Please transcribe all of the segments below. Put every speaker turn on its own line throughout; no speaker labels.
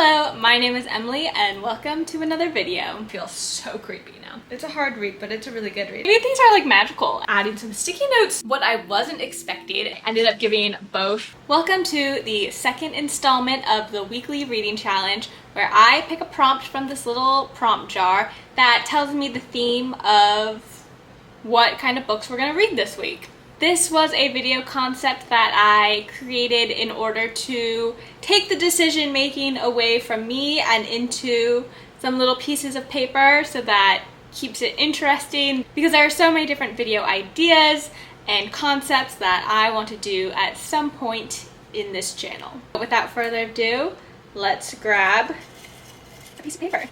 Hello, my name is Emily and welcome to another video. It feels so creepy now. It's a hard read, but it's a really good read. Maybe things are like magical. Adding some sticky notes. What I wasn't expecting, ended up giving both. Welcome to the second installment of the weekly reading challenge, where I pick a prompt from this little prompt jar that tells me the theme of what kind of books we're gonna read this week. This was a video concept that I created in order to take the decision making away from me and into some little pieces of paper so that keeps it interesting, because there are so many different video ideas and concepts that I want to do at some point in this channel. Without further ado, let's grab a piece of paper.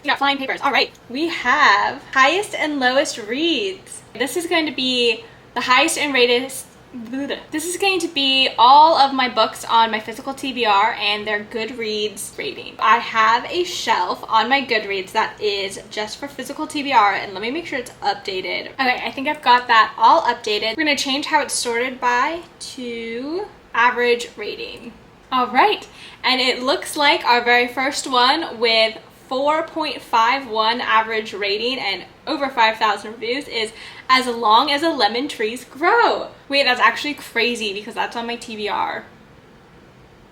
We got flying papers. All right, we have highest and lowest reads. This is going to be the highest and rated. This is going to be all of my books on my physical TBR and their Goodreads rating. I have a shelf on my Goodreads that is just for physical TBR, and let me make sure it's updated. Okay, I think I've got that all updated. We're gonna change how it's sorted by to average rating. All right, and it looks like our very first one with 4.51 average rating and over 5,000 reviews is As Long as the Lemon Trees Grow. Wait, that's actually crazy because that's on my TBR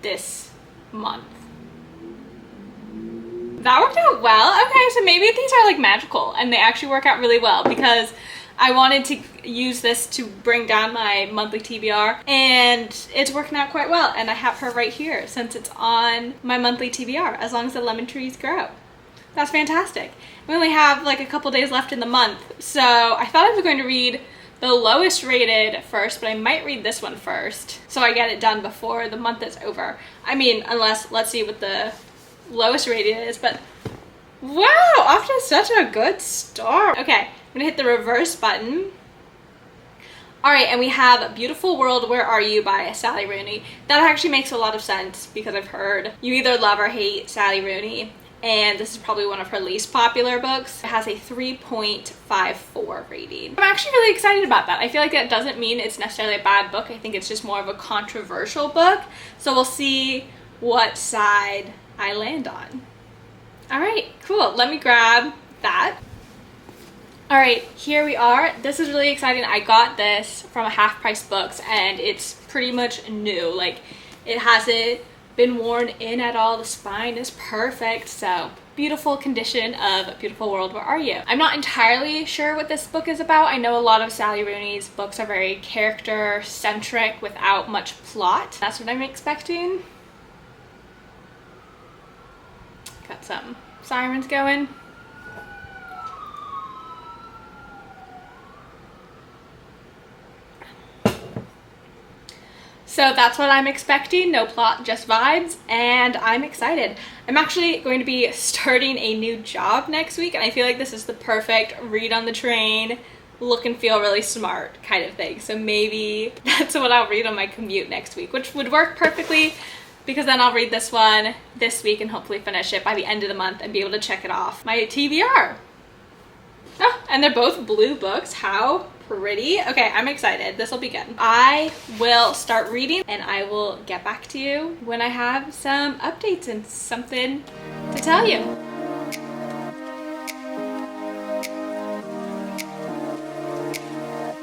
this month. That worked out well. Okay, so maybe these are like magical and they actually work out really well, because I wanted to use this to bring down my monthly TBR and it's working out quite well, and I have her right here since it's on my monthly TBR, As Long as the Lemon Trees Grow. That's fantastic. We only have like a couple days left in the month, so I thought I was going to read the lowest rated first, but I might read this one first so I get it done before the month is over. I mean, unless, let's see what the lowest rated is, but wow, off to such a good start. Okay, I'm gonna hit the reverse button. All right, and we have Beautiful World, Where Are You by Sally Rooney. That actually makes a lot of sense because I've heard you either love or hate Sally Rooney, and this is probably one of her least popular books. It has a 3.54 rating. I'm actually really excited about that. I feel like that doesn't mean it's necessarily a bad book. I think it's just more of a controversial book. So we'll see what side I land on. All right, cool. Let me grab that. All right, here we are. This is really exciting. I got this from a Half Price Books and it's pretty much new. Like, it hasn't been worn in at all. The spine is perfect. So beautiful condition of Beautiful World, Where Are You? I'm not entirely sure what this book is about. I know a lot of Sally Rooney's books are very character centric without much plot. That's what I'm expecting. Got some sirens going. So that's what I'm expecting. No plot, just vibes, and I'm excited. I'm actually going to be starting a new job next week, and I feel like this is the perfect read on the train, look and feel really smart kind of thing. So maybe that's what I'll read on my commute next week, which would work perfectly, because then I'll read this one this week and hopefully finish it by the end of the month and be able to check it off my TBR. Oh, and they're both blue books. How pretty. Okay, I'm excited. This will be good. I will start reading and I will get back to you when I have some updates and something to tell you.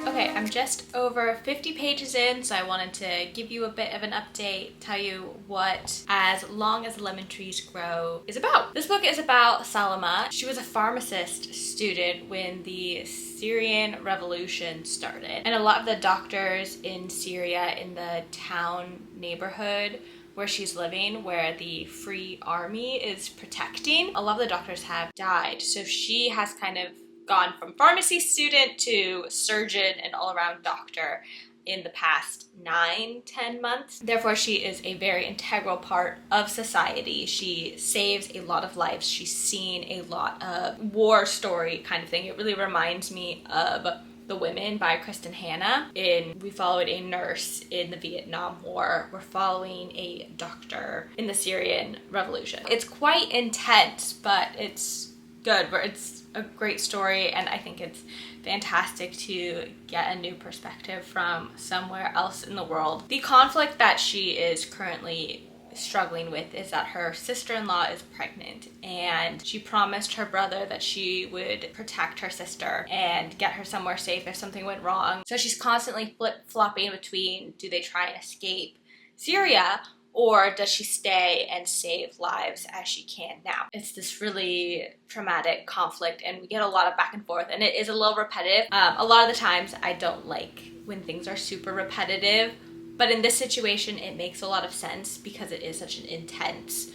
Okay, I'm just over 50 pages in, so I wanted to give you a bit of an update, tell you what As Long as Lemon Trees Grow is about. This book is about Salma. She was a pharmacist student when the Syrian revolution started, and a lot of the doctors in Syria, in the town neighborhood where she's living, where the Free Army is protecting, a lot of the doctors have died. So she has kind of gone from pharmacy student to surgeon and all-around doctor in the past 9-10 months. Therefore, she is a very integral part of society. She saves a lot of lives. She's seen a lot of war story kind of thing. It really reminds me of The Women by Kristen Hanna. We followed a nurse in the Vietnam War. We're following a doctor in the Syrian revolution. It's quite intense, but it's good. It's a great story, and I think it's fantastic to get a new perspective from somewhere else in the world. The conflict that she is currently struggling with is that her sister-in-law is pregnant, and she promised her brother that she would protect her sister and get her somewhere safe if something went wrong. So she's constantly flip-flopping between, do they try and escape Syria, or does she stay and save lives as she can now? It's this really traumatic conflict, and we get a lot of back and forth, and it is a little repetitive. A lot of the times I don't like when things are super repetitive, but in this situation it makes a lot of sense because it is such an intense,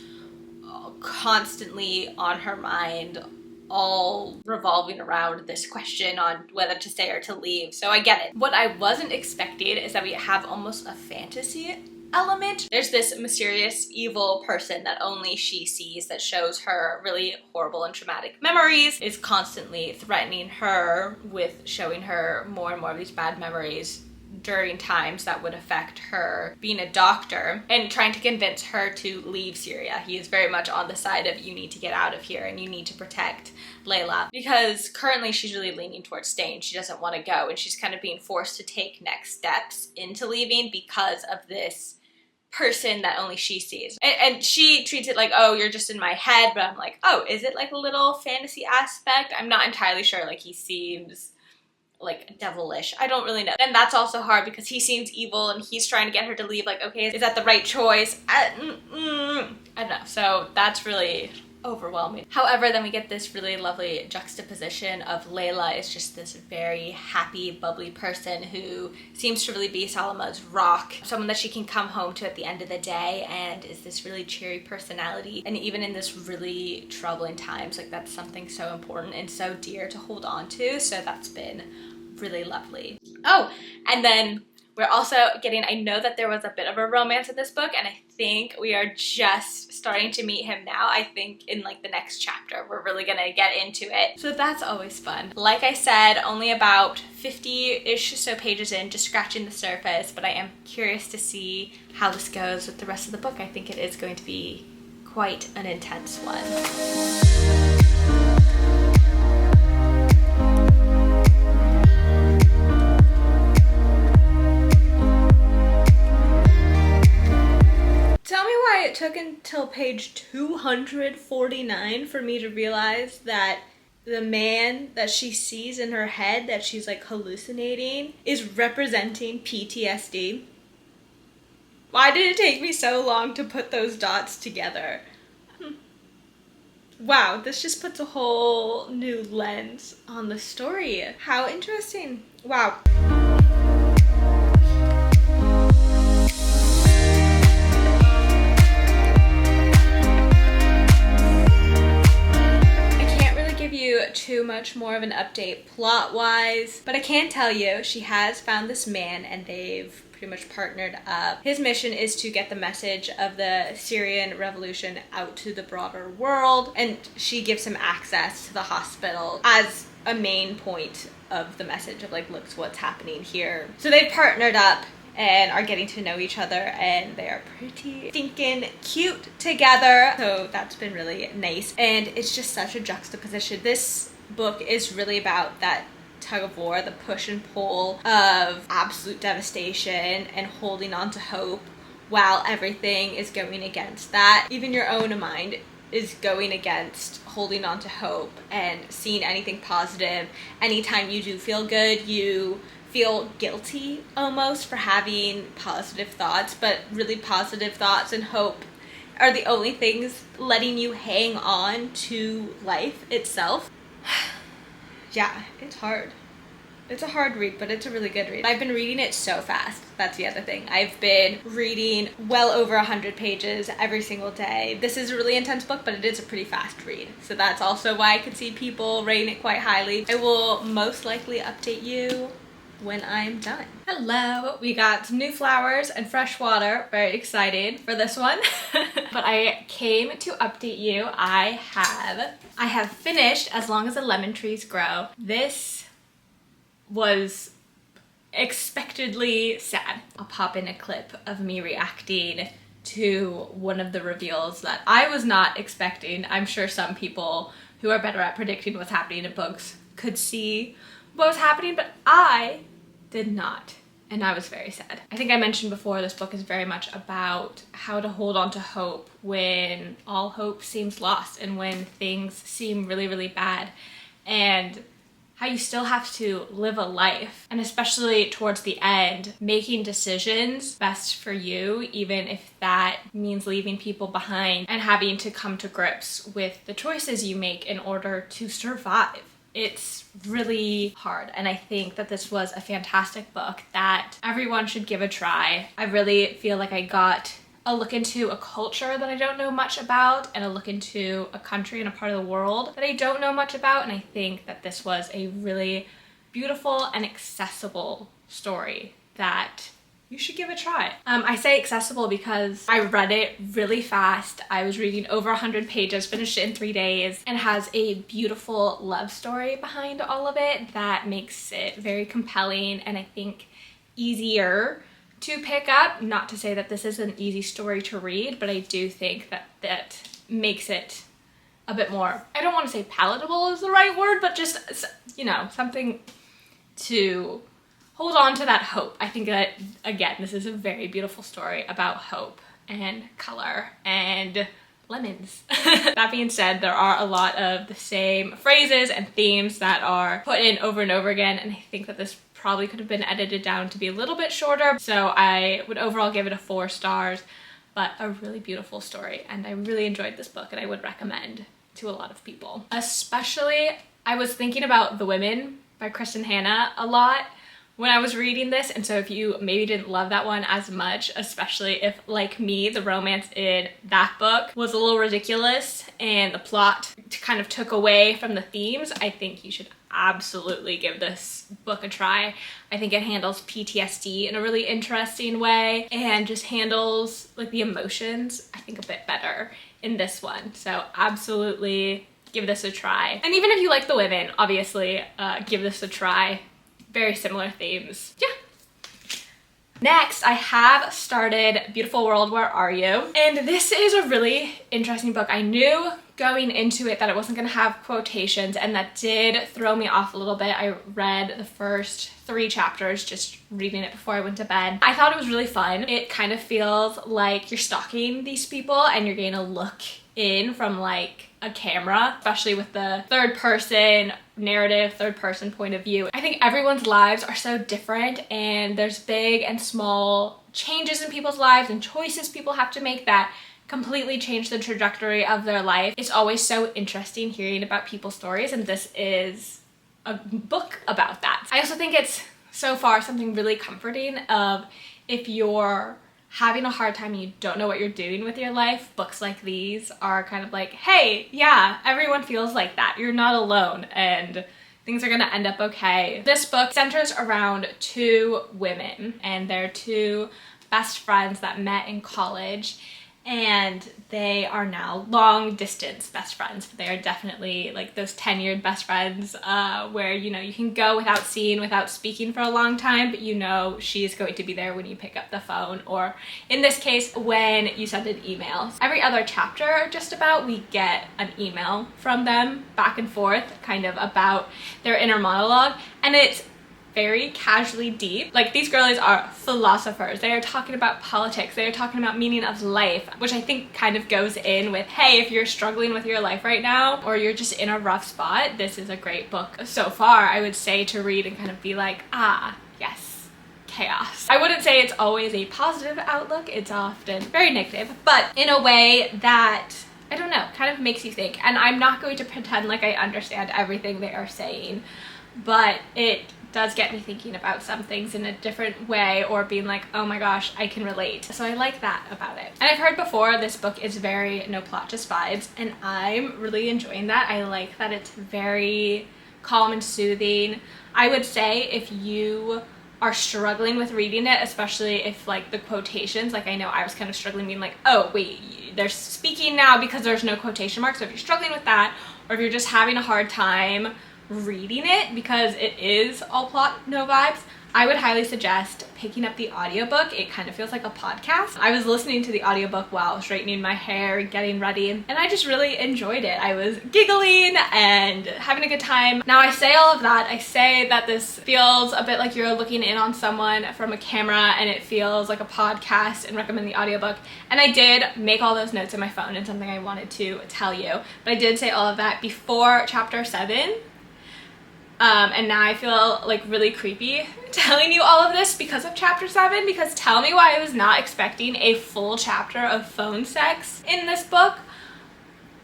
constantly on her mind, all revolving around this question on whether to stay or to leave. So I get it. What I wasn't expecting is that we have almost a fantasy element. There's this mysterious evil person that only she sees that shows her really horrible and traumatic memories, is constantly threatening her with showing her more and more of these bad memories during times that would affect her being a doctor, and trying to convince her to leave Syria. He is very much on the side of, you need to get out of here and you need to protect Layla, because currently she's really leaning towards staying. She doesn't want to go, and she's kind of being forced to take next steps into leaving because of this person that only she sees. And she treats it like, oh, you're just in my head, but I'm like, oh, is it like a little fantasy aspect? I'm not entirely sure. Like, he seems like devilish. I don't really know. Then that's also hard because he seems evil and he's trying to get her to leave. Like, okay, is that the right choice? I don't know. So that's really overwhelming. However, then we get this really lovely juxtaposition of Layla is just this very happy, bubbly person who seems to really be Salma's rock, someone that she can come home to at the end of the day, and is this really cheery personality. And even in this really troubling times, like, that's something so important and so dear to hold on to. So that's been really lovely. Oh, and then we're also getting, I know that there was a bit of a romance in this book, and I think we are just starting to meet him now. I think in like the next chapter, we're really gonna get into it. So that's always fun. Like I said, only about 50-ish so pages in, just scratching the surface, but I am curious to see how this goes with the rest of the book. I think it is going to be quite an intense one. It took until page 249 for me to realize that the man that she sees in her head that she's like hallucinating is representing PTSD. Why did it take me so long to put those dots together? Wow, this just puts a whole new lens on the story. How interesting. Wow. Too much more of an update plot wise, but I can tell you she has found this man and they've pretty much partnered up. His mission is to get the message of the Syrian revolution out to the broader world, and she gives him access to the hospital as a main point of the message of like, look what's happening here. So they've partnered up and are getting to know each other, and they are pretty stinking cute together. So that's been really nice, and it's just such a juxtaposition. This book is really about that tug of war, the push and pull of absolute devastation and holding on to hope while everything is going against that. Even your own mind is going against holding on to hope and seeing anything positive. Anytime you do feel good, you feel guilty almost for having positive thoughts, but really positive thoughts and hope are the only things letting you hang on to life itself. Yeah, it's hard. It's a hard read, but it's a really good read. I've been reading it so fast. That's the other thing. I've been reading well over 100 pages every single day. This is a really intense book, but it is a pretty fast read. So that's also why I could see people rating it quite highly. I will most likely update you when I'm done. Hello, we got new flowers and fresh water. Very excited for this one. But I came to update you. I have finished As Long as the Lemon Trees Grow. This was expectedly sad. I'll pop in a clip of me reacting to one of the reveals that I was not expecting. I'm sure some people who are better at predicting what's happening in books could see what was happening, but I did not. And I was very sad. I think I mentioned before, this book is very much about how to hold on to hope when all hope seems lost and when things seem really, really bad, and how you still have to live a life, and especially towards the end, making decisions best for you, even if that means leaving people behind and having to come to grips with the choices you make in order to survive. It's really hard, and I think that this was a fantastic book that everyone should give a try. I really feel like I got a look into a culture that I don't know much about, and a look into a country and a part of the world that I don't know much about, and I think that this was a really beautiful and accessible story that you should give a try. I say accessible because I read it really fast. I was reading over 100 pages, finished it in 3 days, and has a beautiful love story behind all of it that makes it very compelling and I think easier to pick up. Not to say that this is an easy story to read, but I do think that that makes it a bit more, I don't want to say palatable is the right word, but just, you know, something to hold on to that hope. I think that, again, this is a very beautiful story about hope and color and lemons. That being said, there are a lot of the same phrases and themes that are put in over and over again, and I think that this probably could have been edited down to be a little bit shorter, so I would overall give it a 4 stars, but a really beautiful story, and I really enjoyed this book and I would recommend to a lot of people. Especially, I was thinking about The Women by Kristen Hanna a lot when I was reading this, and so if you maybe didn't love that one as much, especially if, like me, the romance in that book was a little ridiculous and the plot kind of took away from the themes, I think you should absolutely give this book a try. I think it handles PTSD in a really interesting way and just handles like the emotions, I think, a bit better in this one. So absolutely give this a try. And even if you like The Women, obviously give this a try. Very similar themes. Yeah. Next, I have started Beautiful World, Where Are You? And this is a really interesting book. I knew going into it that it wasn't gonna have quotations, and that did throw me off a little bit. I read the first 3 chapters, just reading it before I went to bed. I thought it was really fun. It kind of feels like you're stalking these people and you're getting a look in from like a camera, especially with the third person narrative, third person point of view. I think everyone's lives are so different, and there's big and small changes in people's lives and choices people have to make that completely change the trajectory of their life. It's always so interesting hearing about people's stories, and this is a book about that. I also think it's so far something really comforting of if you're having a hard time and you don't know what you're doing with your life, books like these are kind of like, hey, yeah, everyone feels like that. You're not alone and things are gonna end up okay. This book centers around 2 women, and they're 2 best friends that met in college, and they are now long distance best friends. They are definitely like those tenured best friends where, you know, you can go without seeing, without speaking for a long time, but you know she's going to be there when you pick up the phone, or in this case, when you send an email. Every other chapter, just about, we get an email from them back and forth, kind of about their inner monologue, and it's very casually deep. Like, these girlies are philosophers. They are talking about politics. They are talking about meaning of life, which I think kind of goes in with, hey, if you're struggling with your life right now, or you're just in a rough spot, this is a great book so far, I would say, to read and kind of be like, ah, yes, chaos. I wouldn't say it's always a positive outlook. It's often very negative, but in a way that, I don't know, kind of makes you think. And I'm not going to pretend like I understand everything they are saying, but it does get me thinking about some things in a different way, or being like, oh my gosh, I can relate. So I like that about it. And I've heard before, this book is very no plot, just vibes, and I'm really enjoying that. I like that it's very calm and soothing. I would say if you are struggling with reading it, especially if like the quotations, like I know I was kind of struggling being like, oh wait, they're speaking now because there's no quotation marks. So if you're struggling with that, or if you're just having a hard time reading it because it is all plot, no vibes, I would highly suggest picking up the audiobook. It kind of feels like a podcast. I was listening to the audiobook while straightening my hair and getting ready, and I just really enjoyed it. I was giggling and having a good time. Now I say all of that, I say that this feels a bit like you're looking in on someone from a camera and it feels like a podcast, and recommend the audiobook. And I did make all those notes in my phone and something I wanted to tell you, but I did say all of that before chapter 7. And now I feel like really creepy telling you all of this because of chapter 7, because tell me why I was not expecting a full chapter of phone sex in this book.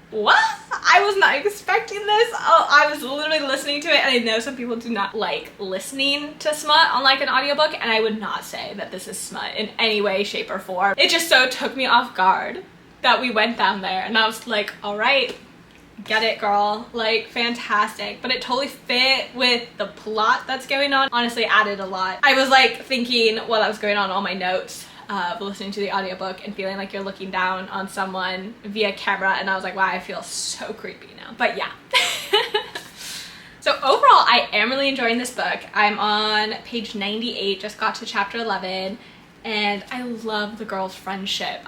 What? I was not expecting this. Oh, I was literally listening to it, and I know some people do not like listening to smut on like an audiobook, and I would not say that this is smut in any way, shape, or form. It just so took me off guard that we went down there, and I was like, all right, get it, girl, like fantastic. But it totally fit with the plot that's going on. Honestly, added a lot. I was like thinking while I was going on all my notes of listening to the audiobook and feeling like you're looking down on someone via camera, and I was like, wow, I feel so creepy now. But yeah. So overall, I am really enjoying this book. I'm on page 98, just got to chapter 11, and I love the girls' friendship.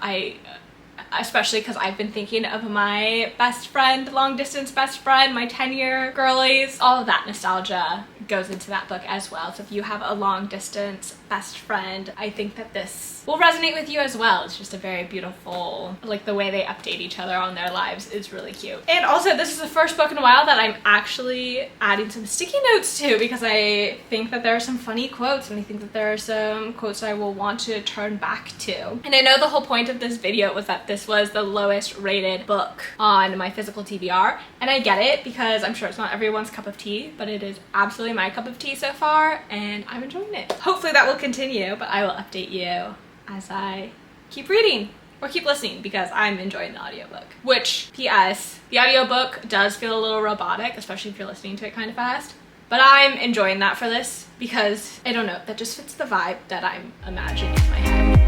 Especially because I've been thinking of my best friend, long distance best friend, my 10-year girlies. All of that nostalgia goes into that book as well. So if you have a long distance best friend, I think that this will resonate with you as well. It's just a very beautiful, like the way they update each other on their lives is really cute. And also this is the first book in a while that I'm actually adding some sticky notes to, because I think that there are some funny quotes, and I think that there are some quotes I will want to turn back to. And I know the whole point of this video was that this was the lowest rated book on my physical TBR, and I get it because I'm sure it's not everyone's cup of tea, but it is absolutely my cup of tea so far, and I'm enjoying it. Hopefully that will continue, but I will update you as I keep reading or keep listening, because I'm enjoying the audiobook. Which, PS, the audiobook does feel a little robotic, especially if you're listening to it kind of fast, but I'm enjoying that for this because, I don't know, that just fits the vibe that I'm imagining in my head.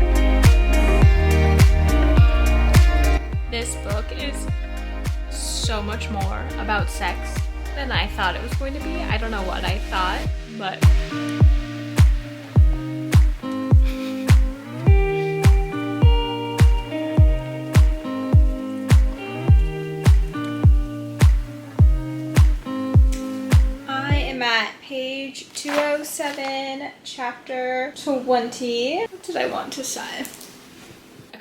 This book is so much more about sex than I thought it was going to be. I don't know what I thought, but I am at page 207, chapter 20. What did I want to say?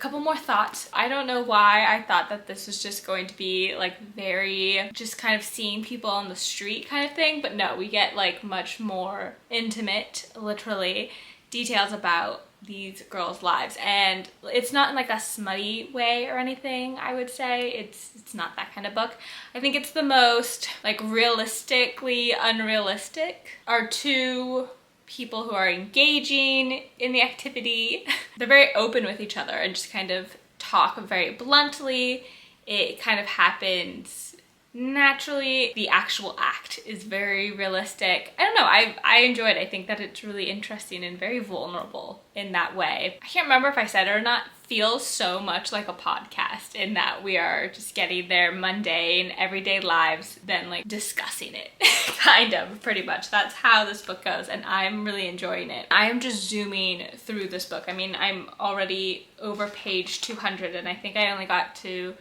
Couple more thoughts. I don't know why I thought that this was just going to be like very just kind of seeing people on the street kind of thing, but no, we get like much more intimate, literally, details about these girls' lives, and it's not in like a smutty way or anything. I would say it's not that kind of book. I think it's the most like realistically unrealistic are two people who are engaging in the activity. They're very open with each other and just kind of talk very bluntly. It kind of happens naturally. The actual act is very realistic. I don't know, I enjoy it. I think that it's really interesting and very vulnerable in that way. I can't remember if I said it or not. Feels so much like a podcast in that we are just getting their mundane everyday lives, then like discussing it. Kind of, pretty much. That's how this book goes, and I'm really enjoying it. I am just zooming through this book. I mean, I'm already over page 200, and I think I only got to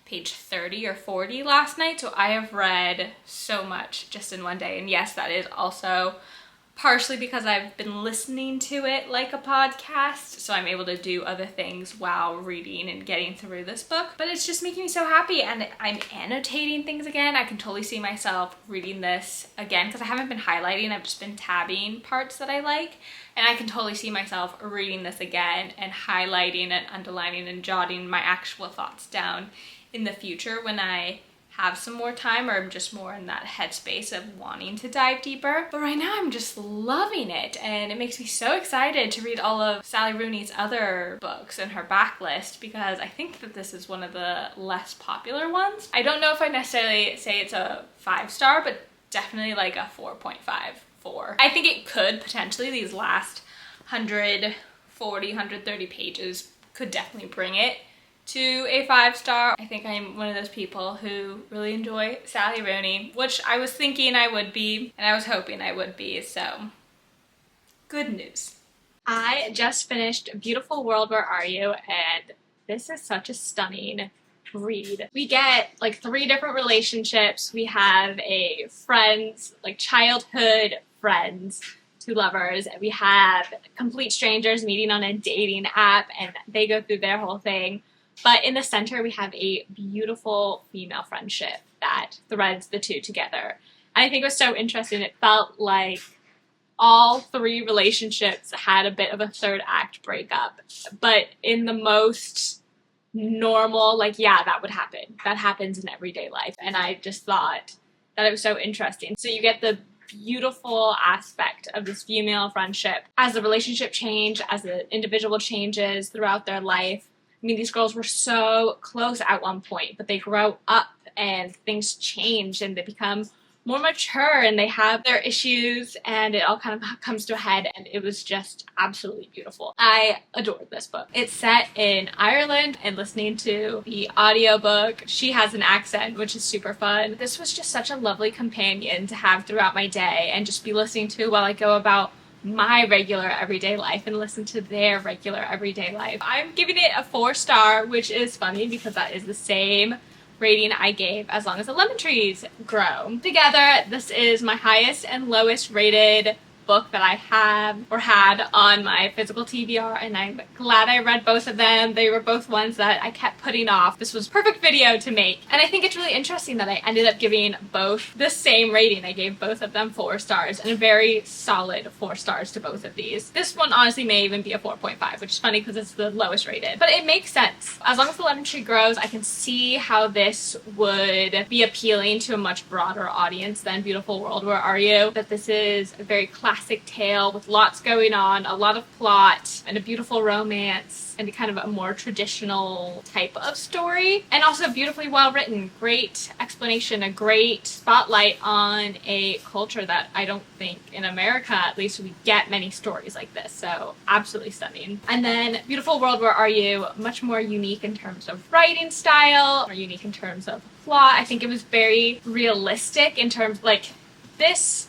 page 30 or 40 last night, so I have read so much just in one day. And yes, that is also partially because I've been listening to it like a podcast, so I'm able to do other things while reading and getting through this book. But it's just making me so happy, and I'm annotating things again. I can totally see myself reading this again because I haven't been highlighting, I've just been tabbing parts that I like, and I can totally see myself reading this again and highlighting and underlining and jotting my actual thoughts down in the future when I have some more time, or I'm just more in that headspace of wanting to dive deeper. But right now I'm just loving it, and it makes me so excited to read all of Sally Rooney's other books in her backlist, because I think that this is one of the less popular ones. I don't know if I necessarily say it's a 5-star, but definitely like a 4.54. I think it could potentially, these last 140, 130 pages could definitely bring it to a 5-star. I think I'm one of those people who really enjoy Sally Rooney, which I was thinking I would be, and I was hoping I would be, so good news. I just finished Beautiful World, Where Are You? And this is such a stunning read. We get like 3 different relationships. We have a friends, like childhood friends, 2 lovers, and we have complete strangers meeting on a dating app, and they go through their whole thing. But in the center, we have a beautiful female friendship that threads the 2 together. And I think it was so interesting. It felt like all 3 relationships had a bit of a third act breakup, but in the most normal, like, yeah, that would happen. That happens in everyday life. And I just thought that it was so interesting. So you get the beautiful aspect of this female friendship as the relationship change, as the individual changes throughout their life. I mean, these girls were so close at one point, but they grow up and things change and they become more mature and they have their issues and it all kind of comes to a head, and it was just absolutely beautiful. I adored this book. It's set in Ireland, and listening to the audiobook, she has an accent, which is super fun. This was just such a lovely companion to have throughout my day and just be listening to while I go about my regular everyday life and listen to their regular everyday life. I'm giving it a 4-star, which is funny because that is the same rating I gave As Long as the Lemon Trees Grow. Together, this is my highest and lowest rated book that I have or had on my physical TBR, and I'm glad I read both of them. They were both ones that I kept putting off. This was a perfect video to make, and I think it's really interesting that I ended up giving both the same rating. I gave both of them 4 stars, and a very solid 4 stars to both of these. This one honestly may even be a 4.5, which is funny because it's the lowest rated, but it makes sense. As Long as the Lemon Tree Grows, I can see how this would be appealing to a much broader audience than Beautiful World, Where Are You? That this is a very classic tale with lots going on, a lot of plot, and a beautiful romance, and kind of a more traditional type of story, and also beautifully well written. Great explanation, a great spotlight on a culture that I don't think in America, at least, we get many stories like this, so absolutely stunning. And then Beautiful World, Where Are You? Much more unique in terms of writing style, more unique in terms of plot. I think it was very realistic in terms, like, this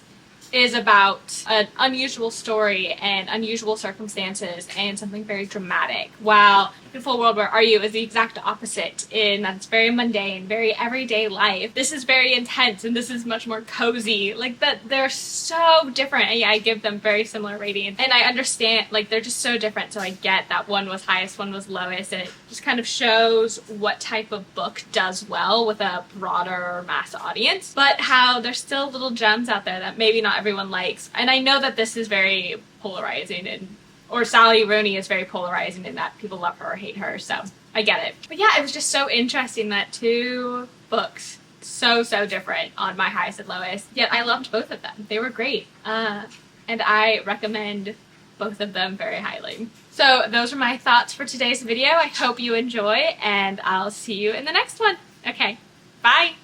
is about an unusual story and unusual circumstances and something very dramatic, while Beautiful World, Where Are You? Is the exact opposite in that it's very mundane, very everyday life. This is very intense and this is much more cozy. Like, that they're so different, and yeah, I give them very similar ratings, and I understand, like, they're just so different, so I get that one was highest, one was lowest, and it just kind of shows what type of book does well with a broader mass audience, but how there's still little gems out there that maybe not everyone likes. And I know that this is very polarizing, and or Sally Rooney is very polarizing in that people love her or hate her, so I get it. But yeah, it was just so interesting that 2 books so different on my highest and lowest, yet I loved both of them. They were great, and I recommend both of them very highly. So those are my thoughts for today's video. I hope you enjoy, and I'll see you in the next one. Okay, bye!